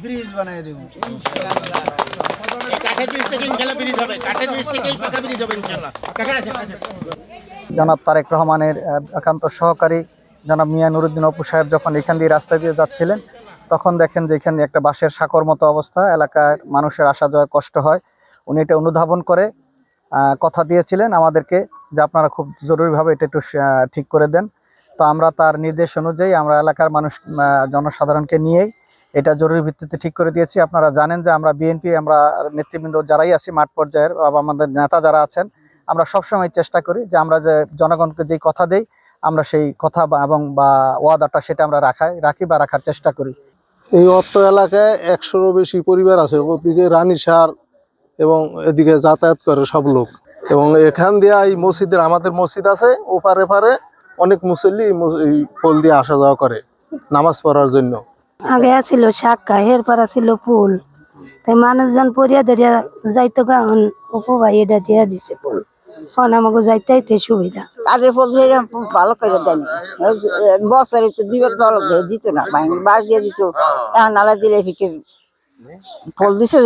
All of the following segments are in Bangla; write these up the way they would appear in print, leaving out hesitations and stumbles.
ব্রিজ বানিয়ে দেব কাঠের ব্রিজ থেকে ইনশাআল্লাহ ব্রিজ হবে, কাঠের ব্রিজ থেকেই পাকা ব্রিজ হবে ইনশাআল্লাহ। জনাব তারেক রহমানের একান্ত সহকারী জনাব মিয়া নুরুদ্দিন অপু সাহেব যখন এখান দিয়ে রাস্তা দিয়ে যাচ্ছিলেন, তখন দেখেন যে এখানে একটা বাঁশের সাঁকোর মতো অবস্থা, এলাকার মানুষের আসা যাওয়া কষ্ট হয়। উনি এটা অনুধাবন করে কথা দিয়েছিলেন আমাদেরকে যে আপনারা খুব জরুরিভাবে এটা একটু ঠিক করে দেন। তো আমরা তার নির্দেশ অনুযায়ী আমরা এলাকার মানুষ জনসাধারণকে নিয়েই এটা জরুরি ভিত্তিতে ঠিক করে দিয়েছি। আপনারা জানেন যে আমরা বিএনপি আমরা নেতৃবৃন্দ যারাই আছি মাঠ পর্যায়ের বা আমাদের নেতা যারা আছেন, আমরা সবসময় চেষ্টা করি যে আমরা যে জনগণকে যেই কথা দেই আমরা সেই কথা এবং ওয়াদাটা সেটা আমরা রাখি বা রাখার চেষ্টা করি। এই অত্র এলাকায় 100-রও বেশি পরিবার আছে। ওদিকে রানীসার এবং এদিকে যাতায়াত করে সব লোক। এবং এখান দিয়ে এই মসজিদের, আমাদের মসজিদ আছে ওপারে পারে, অনেক মুসল্লি এই পোল দিয়ে আসা যাওয়া করে নামাজ পড়ার জন্য। আগে ছিল শাক্কা, এরপর ছিল পুল, তাই মানুষজন পড়িয়া ধরিয়া যাইতো গান অপু ভাই এটা দিয়া দিছে পুল, ফোন আমাকে যাইতে সুবিধা। কাঠের পোল দিয়ে ভালো করে দেয়নি, বছরে তো দুইবার ভালো দিত না, বার দিয়ে দিত, এখন নালা দিলে ফিকে পোল দিছে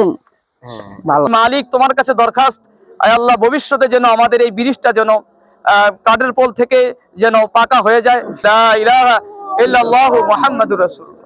ভালো। মালিক তোমার কাছে দরখাস্ত, আয় আল্লাহ ভবিষ্যতে যেন আমাদের এই ব্রিজটা যেন কাঠের পোল থেকে যেন পাকা হয়ে যায়। লা ইলাহা ইল্লাল্লাহু মুহাম্মাদুর রাসূলুল্লাহ।